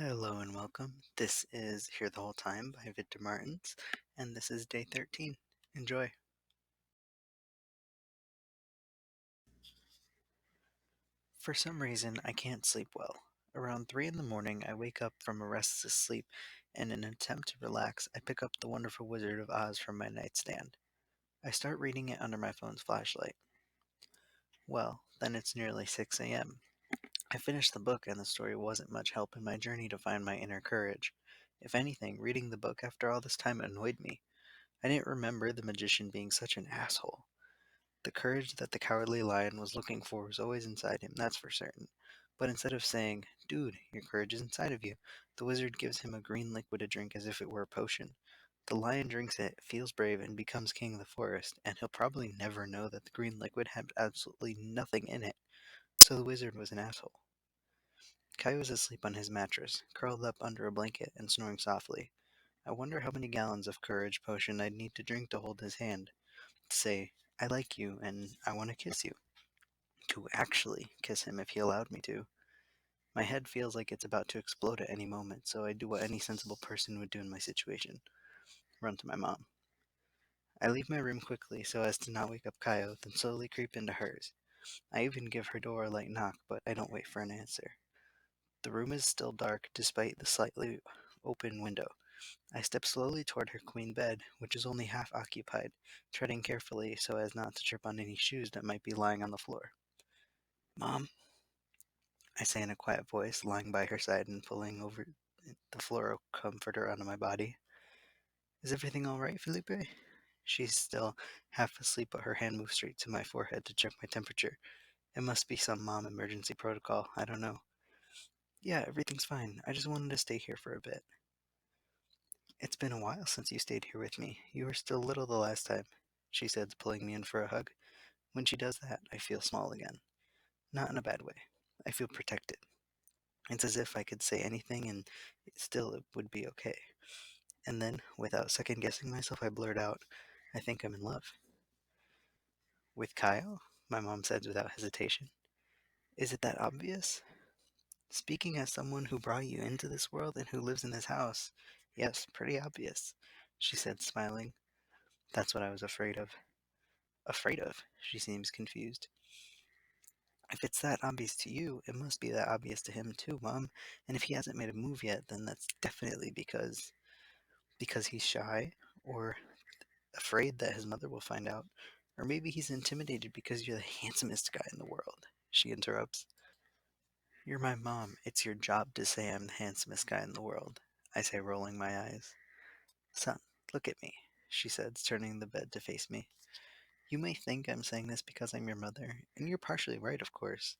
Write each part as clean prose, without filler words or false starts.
Hello and welcome. This is Here the Whole Time by Victor Martins, and this is day 13. Enjoy. For some reason, I can't sleep well. Around 3 in the morning, I wake up from a restless sleep, and in an attempt to relax, I pick up The Wonderful Wizard of Oz from my nightstand. I start reading it under my phone's flashlight. Well, then it's nearly 6 a.m. I finished the book, and the story wasn't much help in my journey to find my inner courage. If anything, reading the book after all this time annoyed me. I didn't remember the magician being such an asshole. The courage that the Cowardly Lion was looking for was always inside him, that's for certain. But instead of saying, "Dude, your courage is inside of you," the wizard gives him a green liquid to drink as if it were a potion. The lion drinks it, feels brave, and becomes king of the forest, and he'll probably never know that the green liquid had absolutely nothing in it. So the wizard was an asshole. Caio was asleep on his mattress, curled up under a blanket and snoring softly. I wonder how many gallons of courage potion I'd need to drink to hold his hand, to say, "I like you and I want to kiss you," to actually kiss him if he allowed me to. My head feels like it's about to explode at any moment, so I do what any sensible person would do in my situation: run to my mom. I leave my room quickly so as to not wake up Caio, then slowly creep into hers. I even give her door a light knock, but I don't wait for an answer. The room is still dark despite the slightly open window. I step slowly toward her queen bed, which is only half occupied, treading carefully so as not to trip on any shoes that might be lying on the floor. "Mom," I say in a quiet voice, lying by her side and pulling over the floral comforter onto my body. "Is everything all right, Felipe?" She's still half asleep, but her hand moves straight to my forehead to check my temperature. It must be some mom emergency protocol, I don't know. "Yeah, everything's fine. I just wanted to stay here for a bit." "It's been a while since you stayed here with me. You were still little the last time," she says, pulling me in for a hug. When she does that, I feel small again. Not in a bad way. I feel protected. It's as if I could say anything and still it would be okay. And then, without second guessing myself, I blurt out, "I think I'm in love." "With Kyle?" my mom says without hesitation. "Is it that obvious?" "Speaking as someone who brought you into this world and who lives in this house, yes, pretty obvious," she said, smiling. "That's what I was afraid of." "Afraid of?" She seems confused. "If it's that obvious to you, it must be that obvious to him too, Mom. And if he hasn't made a move yet, then that's definitely because he's shy, or afraid that his mother will find out, or maybe he's intimidated because you're the handsomest guy in the world," she interrupts. "You're my mom. It's your job to say I'm the handsomest guy in the world," I say, rolling my eyes. "Son, look at me," she says, turning the bed to face me. "You may think I'm saying this because I'm your mother, and you're partially right, of course.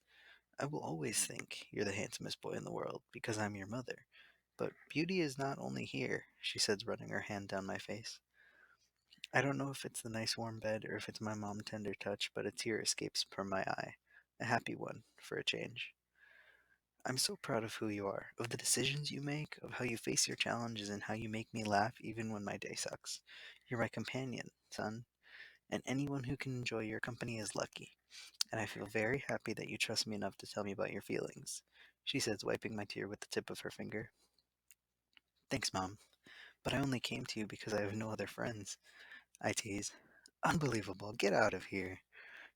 I will always think you're the handsomest boy in the world because I'm your mother. But beauty is not only here," she says, running her hand down my face. I don't know if it's the nice warm bed or if it's my mom's tender touch, but a tear escapes from my eye. A happy one, for a change. "I'm so proud of who you are, of the decisions you make, of how you face your challenges, and how you make me laugh even when my day sucks. You're my companion, son, and anyone who can enjoy your company is lucky. And I feel very happy that you trust me enough to tell me about your feelings," she says, wiping my tear with the tip of her finger. "Thanks, Mom, but I only came to you because I have no other friends," I tease. "Unbelievable, get out of here."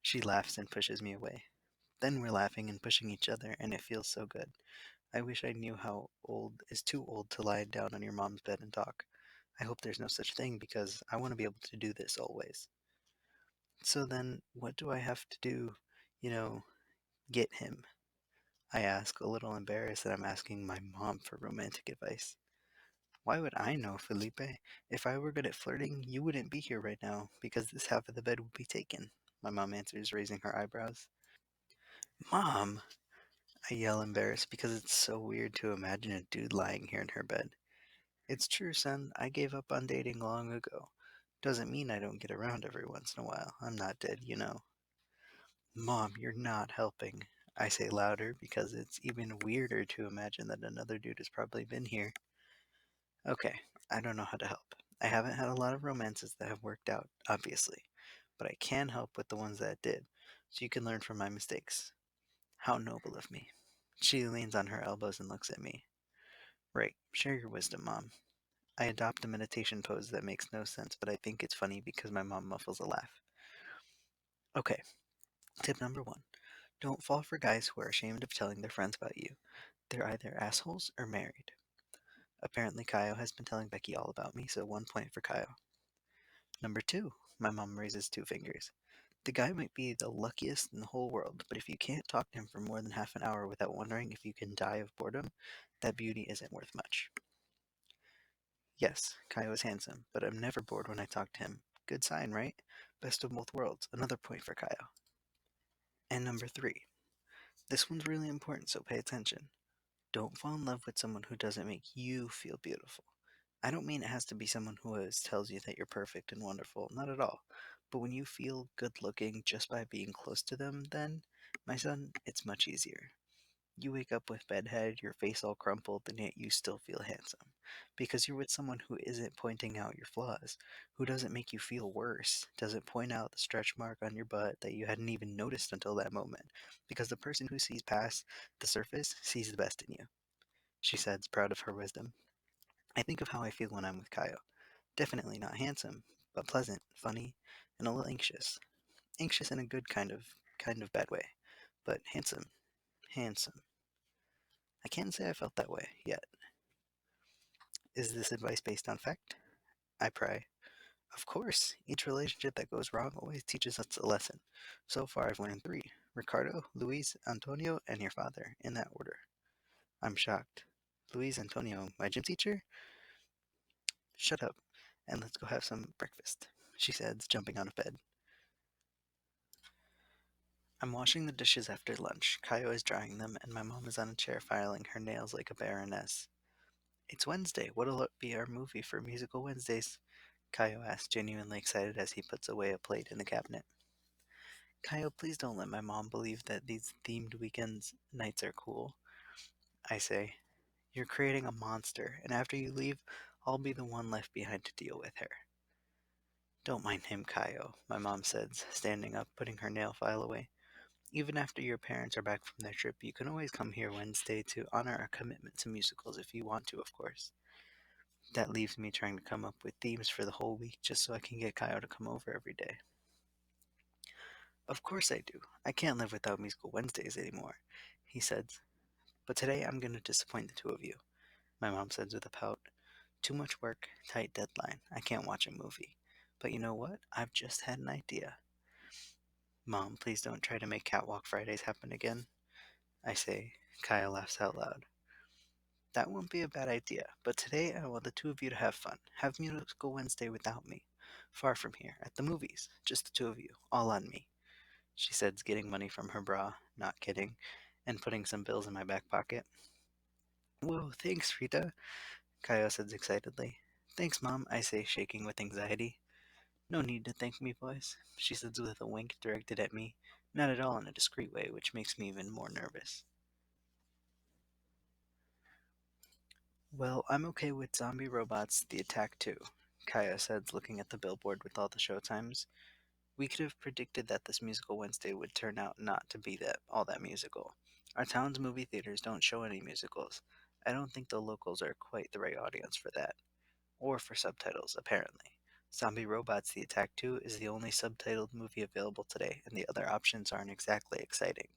She laughs and pushes me away. Then we're laughing and pushing each other, and it feels so good. I wish I knew how old is too old to lie down on your mom's bed and talk. I hope there's no such thing because I want to be able to do this always. "So then, what do I have to do, you know, get him?" I ask, a little embarrassed that I'm asking my mom for romantic advice. "Why would I know, Felipe? If I were good at flirting, you wouldn't be here right now because this half of the bed would be taken," my mom answers, raising her eyebrows. "Mom!" I yell, embarrassed because it's so weird to imagine a dude lying here in her bed. "It's true, son. I gave up on dating long ago. Doesn't mean I don't get around every once in a while. I'm not dead, you know." "Mom, you're not helping," I say louder because it's even weirder to imagine that another dude has probably been here. "Okay, I don't know how to help. I haven't had a lot of romances that have worked out, obviously, but I can help with the ones that did, so you can learn from my mistakes." How noble of me. She leans on her elbows and looks at me. Right, share your wisdom, Mom. I adopt a meditation pose that makes no sense, but I think it's funny because my mom muffles a laugh. Okay, tip number one. Don't fall for guys who are ashamed of telling their friends about you. They're either assholes or married. Apparently, Caio has been telling Becky all about me, so 1 point for Caio. Number two, my mom raises two fingers. The guy might be the luckiest in the whole world, but if you can't talk to him for more than half an hour without wondering if you can die of boredom, that beauty isn't worth much. Yes, Caio is handsome, but I'm never bored when I talk to him. Good sign, right? Best of both worlds. Another point for Caio. And number three. This one's really important, so pay attention. Don't fall in love with someone who doesn't make you feel beautiful. I don't mean it has to be someone who always tells you that you're perfect and wonderful, not at all. But when you feel good looking just by being close to them, then, my son, it's much easier. You wake up with bedhead, your face all crumpled, and yet you still feel handsome. Because you're with someone who isn't pointing out your flaws, who doesn't make you feel worse, doesn't point out the stretch mark on your butt that you hadn't even noticed until that moment. Because the person who sees past the surface sees the best in you, she said, proud of her wisdom. I think of how I feel when I'm with Caio. Definitely not handsome, but pleasant, funny, and a little anxious. Anxious in a good kind of bad way. But handsome, handsome. I can't say I felt that way yet. Is this advice based on fact? I pray. Of course, each relationship that goes wrong always teaches us a lesson. So far, I've learned three: Ricardo, Luis, Antonio, and your father, in that order. I'm shocked. Luis Antonio, my gym teacher? Shut up, and let's go have some breakfast, she said, jumping out of bed. I'm washing the dishes after lunch. Caio is drying them, and my mom is on a chair filing her nails like a baroness. It's Wednesday. What'll it be our movie for Musical Wednesdays? Caio asks, genuinely excited as he puts away a plate in the cabinet. Caio, please don't let my mom believe that these themed weekends nights are cool. I say, you're creating a monster, and after you leave, I'll be the one left behind to deal with her. Don't mind him, Caio, my mom says, standing up, putting her nail file away. Even after your parents are back from their trip, you can always come here Wednesday to honor our commitment to musicals if you want to, of course. That leaves me trying to come up with themes for the whole week just so I can get Caio to come over every day. Of course I do. I can't live without musical Wednesdays anymore, he says. But today I'm going to disappoint the two of you, my mom says with a pout. Too much work, tight deadline. I can't watch a movie. But you know what? I've just had an idea. Mom, please don't try to make Catwalk Fridays happen again, I say. Kyle laughs out loud. That won't be a bad idea, but today I want the two of you to have fun. Have Musical Wednesday without me. Far from here, at the movies. Just the two of you, all on me, she says, getting money from her bra, not kidding, and putting some bills in my back pocket. Whoa, thanks, Rita, Kyle says excitedly. Thanks, Mom, I say, shaking with anxiety. No need to thank me, boys, she says with a wink directed at me, not at all in a discreet way, which makes me even more nervous. Well, I'm okay with Zombie Robots The Attack too, Kaya said, looking at the billboard with all the showtimes. We could have predicted that this musical Wednesday would turn out not to be that musical. Our town's movie theaters don't show any musicals. I don't think the locals are quite the right audience for that. Or for subtitles, apparently. Zombie Robots The Attack 2 is the only subtitled movie available today, and the other options aren't exactly exciting.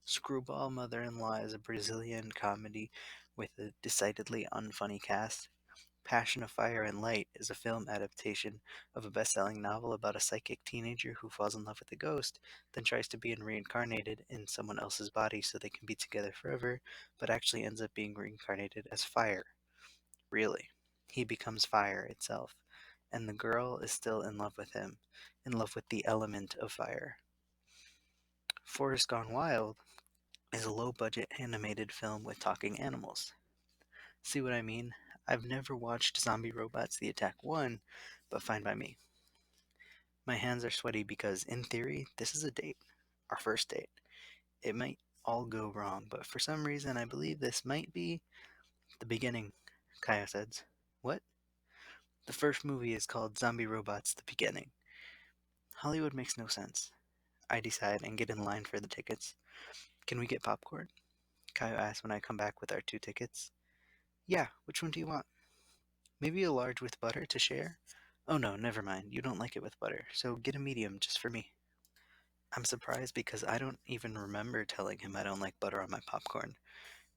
Screwball Mother in Law is a Brazilian comedy with a decidedly unfunny cast. Passion of Fire and Light is a film adaptation of a best selling novel about a psychic teenager who falls in love with a ghost, then tries to be reincarnated in someone else's body so they can be together forever, but actually ends up being reincarnated as fire. Really. He becomes fire itself, and the girl is still in love with him, in love with the element of fire. Forrest Gone Wild is a low budget animated film with talking animals. See what I mean? I've never watched Zombie Robots The Attack 1, but fine by me. My hands are sweaty because, in theory, this is a date. Our first date. It might all go wrong, but for some reason I believe this might be the beginning, Kaya says. What? The first movie is called Zombie Robots The Beginning. Hollywood makes no sense. I decide and get in line for the tickets. Can we get popcorn? Kaya asks when I come back with our 2 tickets. Yeah, which one do you want? Maybe a large with butter to share? Oh no, never mind. You don't like it with butter, so get a medium just for me. I'm surprised because I don't even remember telling him I don't like butter on my popcorn.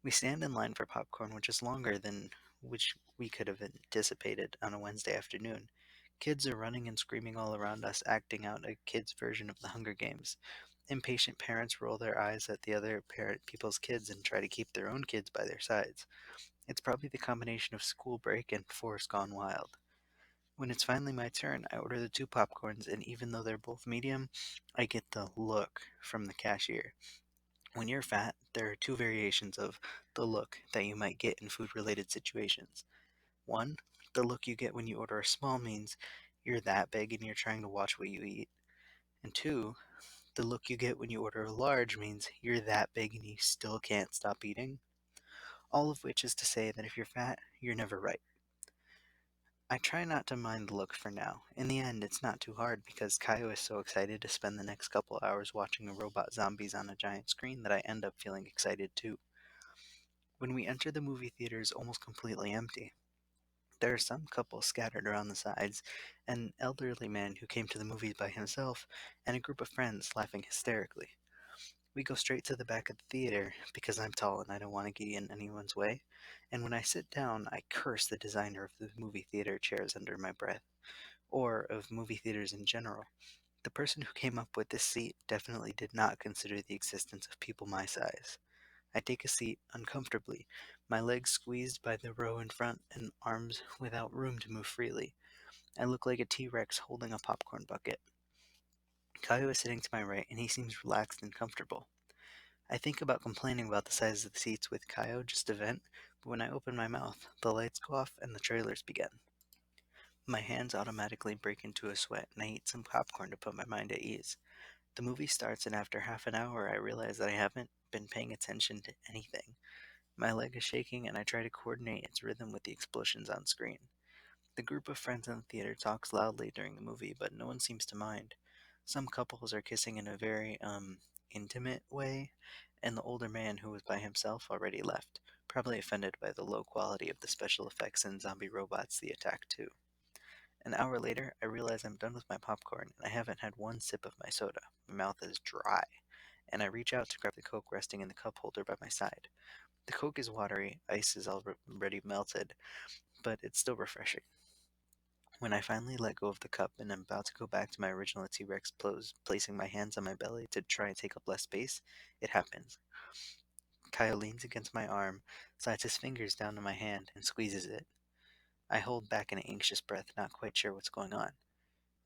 We stand in line for popcorn, which is longer than which we could have anticipated on a Wednesday afternoon. Kids are running and screaming all around us, acting out a kid's version of the Hunger Games. Impatient parents roll their eyes at the other parent people's kids and try to keep their own kids by their sides. It's probably the combination of school break and Forest Gone Wild. When it's finally my turn, I order the two popcorns, and even though they're both medium, I get the look from the cashier. When you're fat, there are two variations of the look that you might get in food related situations. One, the look you get when you order a small means you're that big and you're trying to watch what you eat. And two, the look you get when you order a large means you're that big and you still can't stop eating. All of which is to say that if you're fat, you're never right. I try not to mind the look for now. In the end, it's not too hard because Caio is so excited to spend the next couple hours watching a robot zombies on a giant screen that I end up feeling excited too. When we enter the movie theater is almost completely empty. There are some couples scattered around the sides, an elderly man who came to the movies by himself, and a group of friends laughing hysterically. We go straight to the back of the theater because I'm tall and I don't want to get in anyone's way. And when I sit down, I curse the designer of the movie theater chairs under my breath, or of movie theaters in general. The person who came up with this seat definitely did not consider the existence of people my size. I take a seat uncomfortably, my legs squeezed by the row in front and arms without room to move freely. I look like a T Rex holding a popcorn bucket. Caio is sitting to my right and he seems relaxed and comfortable. I think about complaining about the size of the seats with Caio just to vent, but when I open my mouth, the lights go off and the trailers begin. My hands automatically break into a sweat and I eat some popcorn to put my mind at ease. The movie starts and after half an hour I realize that I haven't been paying attention to anything. My leg is shaking and I try to coordinate its rhythm with the explosions on screen. The group of friends in the theater talks loudly during the movie, but no one seems to mind. Some couples are kissing in a very, intimate way, and the older man who was by himself already left, probably offended by the low quality of the special effects in Zombie Robots The Attack 2. An hour later, I realize I'm done with my popcorn and I haven't had one sip of my soda. My mouth is dry, and I reach out to grab the Coke resting in the cup holder by my side. The Coke is watery, ice is already melted, but it's still refreshing. When I finally let go of the cup and am about to go back to my original T Rex pose, placing my hands on my belly to try and take up less space, it happens. Kyle leans against my arm, slides his fingers down to my hand, and squeezes it. I hold back an anxious breath, not quite sure what's going on.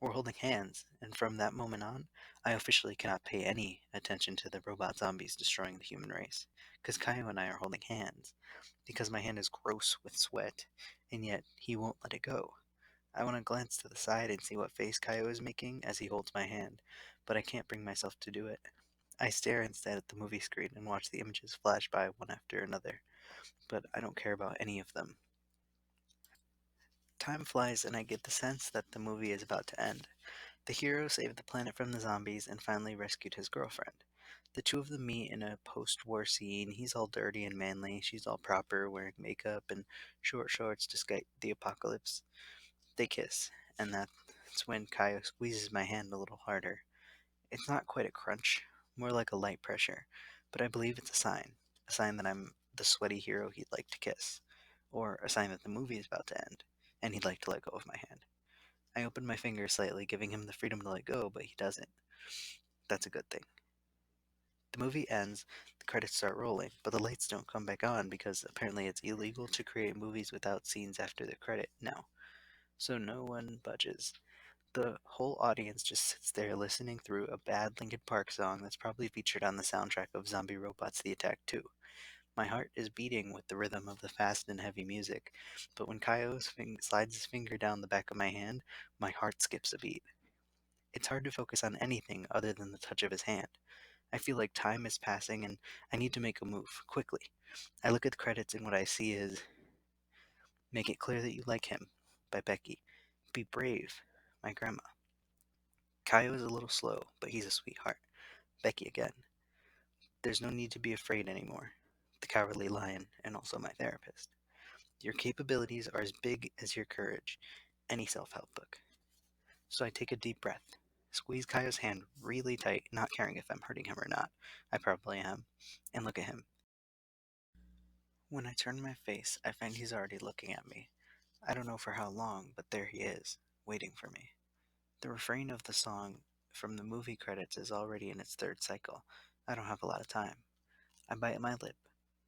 We're holding hands, and from that moment on, I officially cannot pay any attention to the robot zombies destroying the human race, because Kyle and I are holding hands, because my hand is gross with sweat, and yet he won't let it go. I want to glance to the side and see what face Caio is making as he holds my hand, but I can't bring myself to do it. I stare instead at the movie screen and watch the images flash by one after another, but I don't care about any of them. Time flies and I get the sense that the movie is about to end. The hero saved the planet from the zombies and finally rescued his girlfriend. The two of them meet in a post war scene. He's all dirty and manly, she's all proper, wearing makeup and short shorts to escape the apocalypse. They kiss, and that's when Caio squeezes my hand a little harder. It's not quite a crunch, more like a light pressure, but I believe it's a sign that I'm the sweaty hero he'd like to kiss, or a sign that the movie is about to end, and he'd like to let go of my hand. I open my finger slightly, giving him the freedom to let go, but he doesn't. That's a good thing. The movie ends, the credits start rolling, but the lights don't come back on because apparently it's illegal to create movies without scenes after the credit now. So no one budges. The whole audience just sits there listening through a bad Linkin Park song that's probably featured on the soundtrack of Zombie Robots The Attack 2. My heart is beating with the rhythm of the fast and heavy music, but when slides his finger down the back of my hand, my heart skips a beat. It's hard to focus on anything other than the touch of his hand. I feel like time is passing and I need to make a move, quickly. I look at the credits and what I see is Make It Clear That You Like Him by Becky. Be Brave, my grandma. Caio is a little slow, but he's a sweetheart. Becky again. There's no need to be afraid anymore. The Cowardly Lion, and also my therapist. Your capabilities are as big as your courage. Any self help book. So I take a deep breath, squeeze Kaio's hand really tight, not caring if I'm hurting him or not. I probably am. And look at him. When I turn my face, I find he's already looking at me. I don't know for how long, but there he is, waiting for me. The refrain of the song from the movie credits is already in its third cycle. I don't have a lot of time. I bite my lip,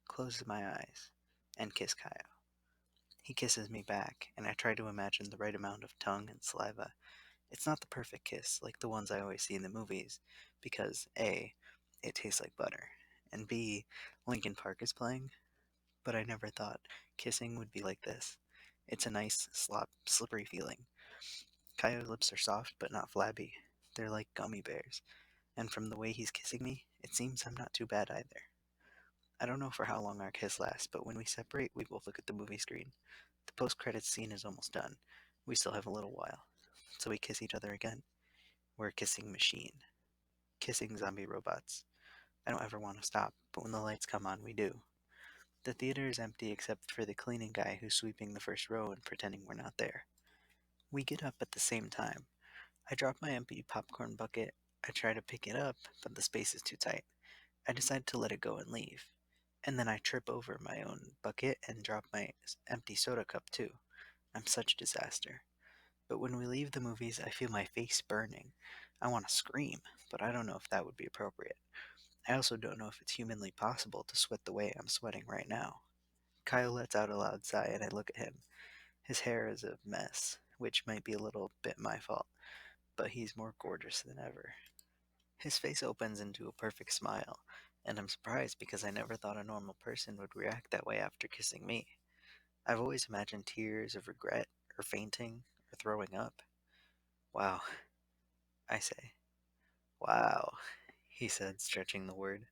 close my eyes, and kiss Caio. He kisses me back, and I try to imagine the right amount of tongue and saliva. It's not the perfect kiss, like the ones I always see in the movies, because A, it tastes like butter, and B, Linkin Park is playing, but I never thought kissing would be like this. It's a nice, slippery feeling. Caio's lips are soft but not flabby. They're like gummy bears, and from the way he's kissing me, it seems I'm not too bad either. I don't know for how long our kiss lasts, but when we separate, we both look at the movie screen. The post credits scene is almost done. We still have a little while. So we kiss each other again. We're a kissing machine. Kissing zombie robots. I don't ever want to stop, but when the lights come on, we do. The theater is empty except for the cleaning guy who's sweeping the first row and pretending we're not there. We get up at the same time. I drop my empty popcorn bucket. I try to pick it up, but the space is too tight. I decide to let it go and leave. And then I trip over my own bucket and drop my empty soda cup too. I'm such a disaster. But when we leave the movies, I feel my face burning. I want to scream, but I don't know if that would be appropriate. I also don't know if it's humanly possible to sweat the way I'm sweating right now. Kyle lets out a loud sigh and I look at him. His hair is a mess, which might be a little bit my fault, but he's more gorgeous than ever. His face opens into a perfect smile, and I'm surprised because I never thought a normal person would react that way after kissing me. I've always imagined tears of regret, or fainting, or throwing up. Wow, I say. Wow, he said, stretching the word.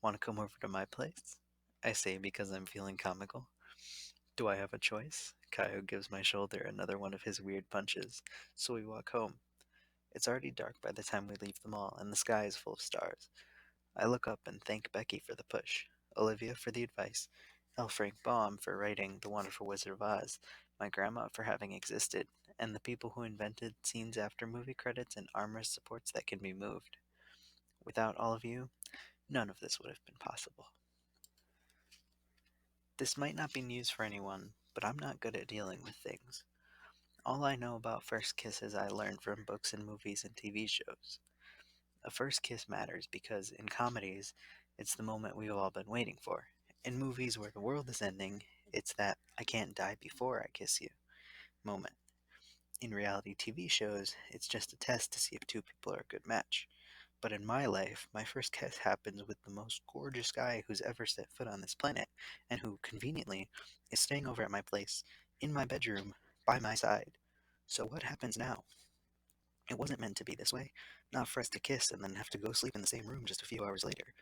Want to come over to my place? I say because I'm feeling comical. Do I have a choice? Caio gives my shoulder another one of his weird punches, so we walk home. It's already dark by the time we leave the mall, and the sky is full of stars. I look up and thank Becky for the push, Olivia for the advice, L. Frank Baum for writing The Wonderful Wizard of Oz, my grandma for having existed, and the people who invented scenes after movie credits and armrest supports that can be moved. Without all of you, none of this would have been possible. This might not be news for anyone, but I'm not good at dealing with things. All I know about first kisses I learned from books and movies and TV shows. A first kiss matters because in comedies, it's the moment we've all been waiting for. In movies where the world is ending, it's that I can't die before I kiss you moment. In reality TV shows, it's just a test to see if two people are a good match. But in my life, my first kiss happens with the most gorgeous guy who's ever set foot on this planet, and who, conveniently, is staying over at my place, in my bedroom, by my side. So what happens now? It wasn't meant to be this way. Not for us to kiss and then have to go sleep in the same room just a few hours later.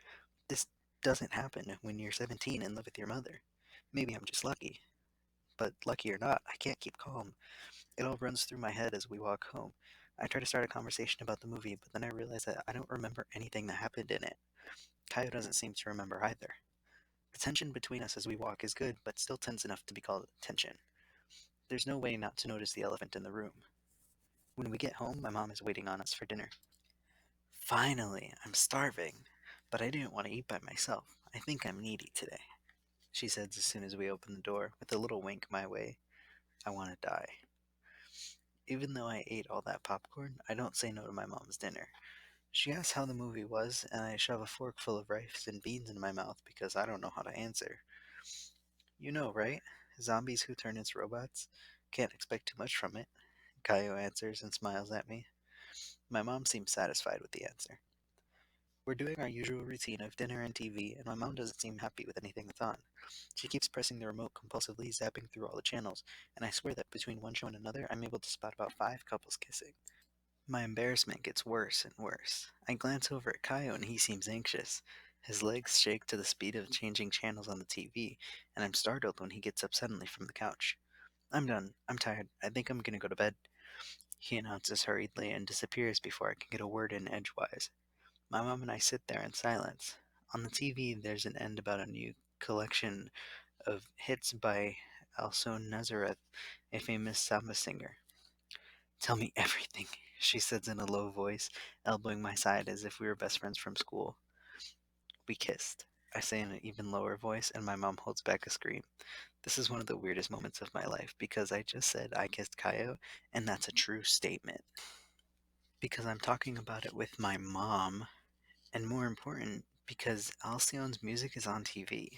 This doesn't happen when you're 17 and live with your mother. Maybe I'm just lucky. But lucky or not, I can't keep calm. It all runs through my head as we walk home. I try to start a conversation about the movie, but then I realize that I don't remember anything that happened in it. Caio doesn't seem to remember either. The tension between us as we walk is good, but still tense enough to be called tension. There's no way not to notice the elephant in the room. When we get home, my mom is waiting on us for dinner. Finally, I'm starving, but I didn't want to eat by myself. I think I'm needy today, she says as soon as we open the door, with a little wink my way. I want to die. Even though I ate all that popcorn, I don't say no to my mom's dinner. She asks how the movie was, and I shove a fork full of rice and beans in my mouth because I don't know how to answer. You know, right? Zombies who turn into robots? Can't expect too much from it, Caio answers and smiles at me. My mom seems satisfied with the answer. We're doing our usual routine of dinner and TV, and my mom doesn't seem happy with anything that's on. She keeps pressing the remote compulsively, zapping through all the channels, and I swear that between one show and another, I'm able to spot about 5 couples kissing. My embarrassment gets worse and worse. I glance over at Caio and he seems anxious. His legs shake to the speed of changing channels on the TV, and I'm startled when he gets up suddenly from the couch. I'm done. I'm tired. I think I'm gonna go to bed, he announces hurriedly and disappears before I can get a word in edgewise. My mom and I sit there in silence. On the TV, there's an end about a new collection of hits by also Nazareth, a famous samba singer. Tell me everything, she says in a low voice, elbowing my side as if we were best friends from school. We kissed, I say in an even lower voice, and my mom holds back a scream. This is one of the weirdest moments of my life because I just said I kissed Caio, and that's a true statement. Because I'm talking about it with my mom, and more important, because Alcyon's music is on TV.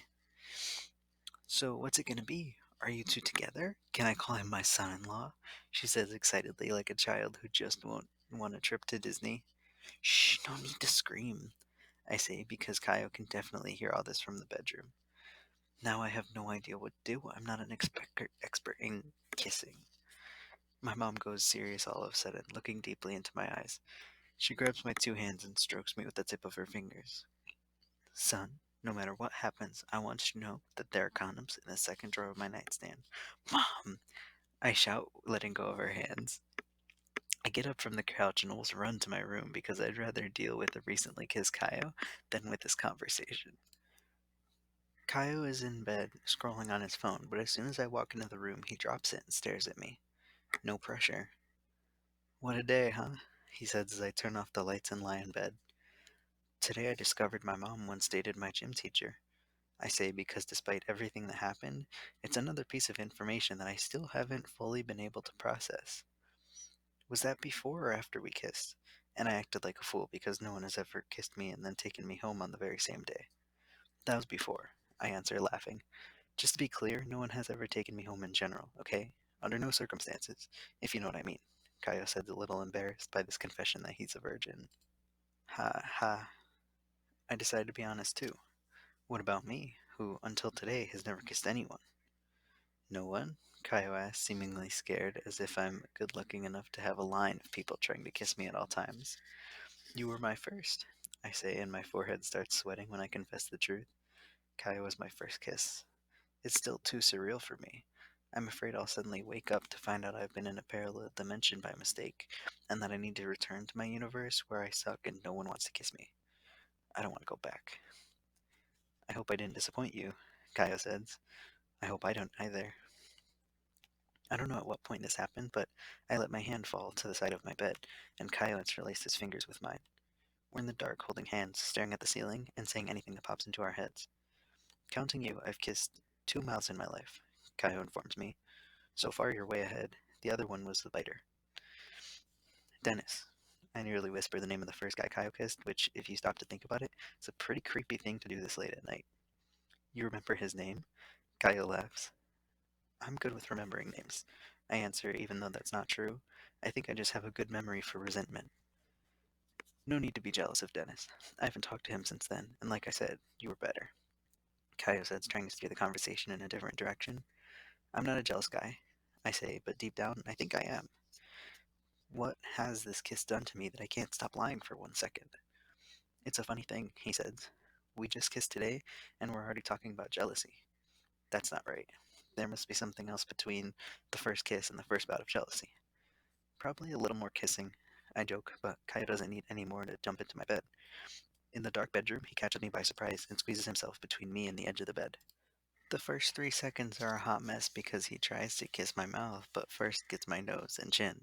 So, what's it gonna be? Are you two together? Can I call him my son in law? She says excitedly, like a child who just won't want a trip to Disney. Shh, no need to scream, I say, because Caio can definitely hear all this from the bedroom. Now I have no idea what to do. I'm not an expert in kissing. My mom goes serious all of a sudden, looking deeply into my eyes. She grabs my two hands and strokes me with the tip of her fingers. Son, no matter what happens, I want you to know that there are condoms in the second drawer of my nightstand. Mom! I shout, letting go of her hands. I get up from the couch and almost run to my room because I'd rather deal with the recently kissed Caio than with this conversation. Caio is in bed, scrolling on his phone, but as soon as I walk into the room, he drops it and stares at me. No pressure. What a day, huh? He says as I turn off the lights and lie in bed. Today I discovered my mom once dated my gym teacher. I say because despite everything that happened, it's another piece of information that I still haven't fully been able to process. Was that before or after we kissed? And I acted like a fool because no one has ever kissed me and then taken me home on the very same day. That was before, I answer, laughing. Just to be clear, no one has ever taken me home in general, okay? Under no circumstances, if you know what I mean. Caio said, a little embarrassed by this confession that he's a virgin. Ha ha. I decided to be honest too. What about me, who until today has never kissed anyone? No one? Caio asked, seemingly scared, as if I'm good looking enough to have a line of people trying to kiss me at all times. You were my first, I say, and my forehead starts sweating when I confess the truth. Caio was my first kiss. It's still too surreal for me. I'm afraid I'll suddenly wake up to find out I've been in a parallel dimension by mistake, and that I need to return to my universe where I suck and no one wants to kiss me. I don't want to go back. I hope I didn't disappoint you, Caio says. I hope I don't either. I don't know at what point this happened, but I let my hand fall to the side of my bed, and Caio interlaced his fingers with mine. We're in the dark, holding hands, staring at the ceiling, and saying anything that pops into our heads. Counting you, I've kissed 2 mouths in my life, Caio informs me. So far, you're way ahead. The other one was the biter. Dennis. I nearly whisper the name of the first guy Caio kissed, which, if you stop to think about it, is a pretty creepy thing to do this late at night. You remember his name? Caio laughs. I'm good with remembering names. I answer, even though that's not true. I think I just have a good memory for resentment. No need to be jealous of Dennis. I haven't talked to him since then, and like I said, you were better. Caio says, trying to steer the conversation in a different direction. I'm not a jealous guy, I say, but deep down, I think I am. What has this kiss done to me that I can't stop lying for 1 second? It's a funny thing, he says. We just kissed today, and we're already talking about jealousy. That's not right. There must be something else between the first kiss and the first bout of jealousy. Probably a little more kissing, I joke, but Caio doesn't need any more to jump into my bed. In the dark bedroom, he catches me by surprise and squeezes himself between me and the edge of the bed. The first 3 seconds are a hot mess because he tries to kiss my mouth, but first gets my nose and chin.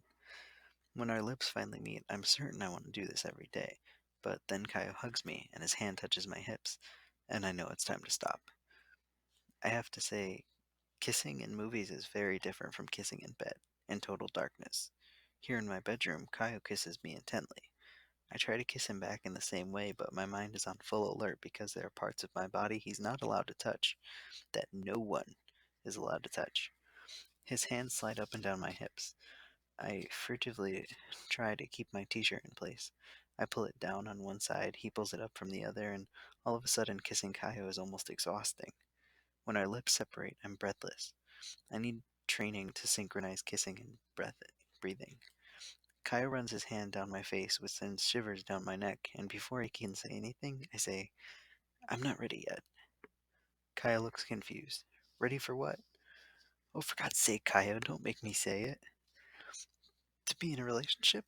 When our lips finally meet, I'm certain I want to do this every day, but then Caio hugs me and his hand touches my hips, and I know it's time to stop. I have to say, kissing in movies is very different from kissing in bed, in total darkness. Here in my bedroom, Caio kisses me intently. I try to kiss him back in the same way, but my mind is on full alert because there are parts of my body he's not allowed to touch, that no one is allowed to touch. His hands slide up and down my hips. I furtively try to keep my t-shirt in place. I pull it down on one side, he pulls it up from the other, and all of a sudden kissing Caio is almost exhausting. When our lips separate, I'm breathless. I need training to synchronize kissing and breathing. Caio runs his hand down my face, which sends shivers down my neck, and before he can say anything, I say, I'm not ready yet. Caio looks confused. Ready for what? Oh, for God's sake, Caio, don't make me say it. To be in a relationship?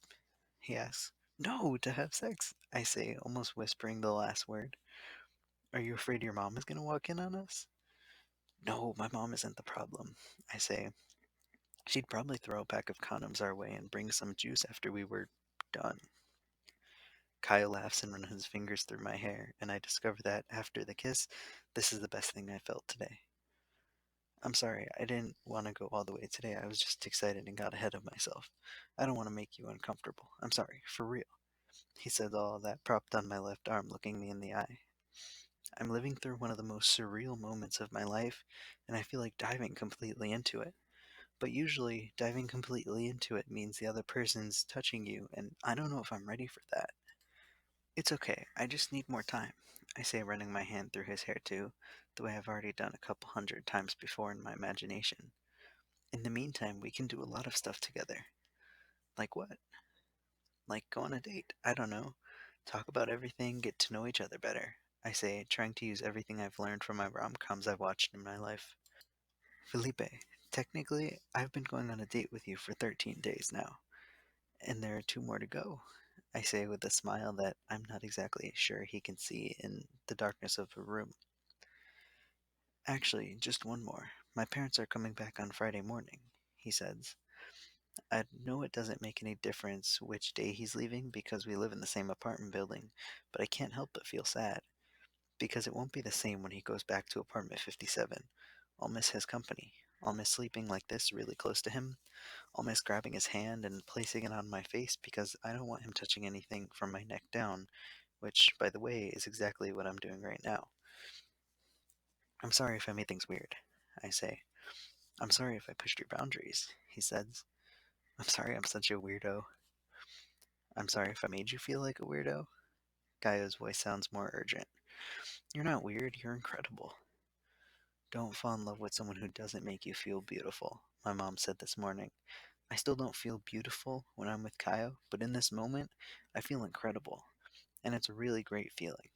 He asks. No, to have sex, I say, almost whispering the last word. Are you afraid your mom is going to walk in on us? No, my mom isn't the problem, I say. She'd probably throw a pack of condoms our way and bring some juice after we were done. Caio laughs and runs his fingers through my hair, and I discover that, after the kiss, this is the best thing I felt today. I'm sorry, I didn't want to go all the way today. I was just excited and got ahead of myself. I don't want to make you uncomfortable. I'm sorry, for real. He said all that, propped on my left arm, looking me in the eye. I'm living through one of the most surreal moments of my life, and I feel like diving completely into it. But usually, diving completely into it means the other person's touching you, and I don't know if I'm ready for that. It's okay, I just need more time, I say, running my hand through his hair too, the way I've already done a couple hundred times before in my imagination. In the meantime, we can do a lot of stuff together. Like what? Like go on a date. I don't know. Talk about everything, get to know each other better. I say, trying to use everything I've learned from my rom-coms I've watched in my life. Felipe, technically, I've been going on a date with you for 13 days now, and there are two more to go. I say with a smile that I'm not exactly sure he can see in the darkness of a room. Actually, just one more. My parents are coming back on Friday morning, he says. I know it doesn't make any difference which day he's leaving because we live in the same apartment building, but I can't help but feel sad because it won't be the same when he goes back to apartment 57. I'll miss his company. I'll miss sleeping like this really close to him. I'll miss grabbing his hand and placing it on my face because I don't want him touching anything from my neck down, which, by the way, is exactly what I'm doing right now. I'm sorry if I made things weird, I say. I'm sorry if I pushed your boundaries, he says. I'm sorry I'm such a weirdo. I'm sorry if I made you feel like a weirdo. Caio's voice sounds more urgent. You're not weird, you're incredible. Don't fall in love with someone who doesn't make you feel beautiful, my mom said this morning. I still don't feel beautiful when I'm with Caio, but in this moment, I feel incredible, and it's a really great feeling.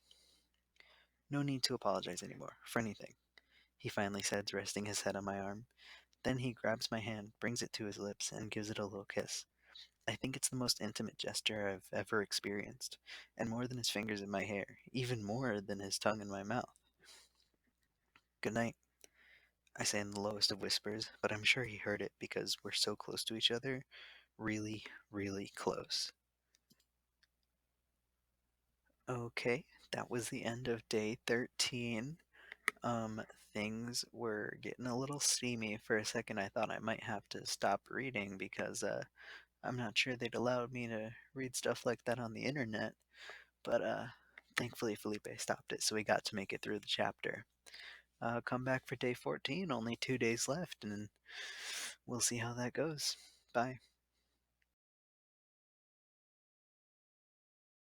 No need to apologize anymore, for anything, he finally says, resting his head on my arm. Then he grabs my hand, brings it to his lips, and gives it a little kiss. I think it's the most intimate gesture I've ever experienced, and more than his fingers in my hair, even more than his tongue in my mouth. Good night, I say in the lowest of whispers, but I'm sure he heard it because we're so close to each other. Really, really close. Okay, that was the end of day 13. Um, Things were getting a little steamy. For a second, I thought I might have to stop reading because I'm not sure they'd allow me to read stuff like that on the internet. But thankfully, Felipe stopped it, so we got to make it through the chapter. Come back for day 14, only 2 days left, and we'll see how that goes. Bye.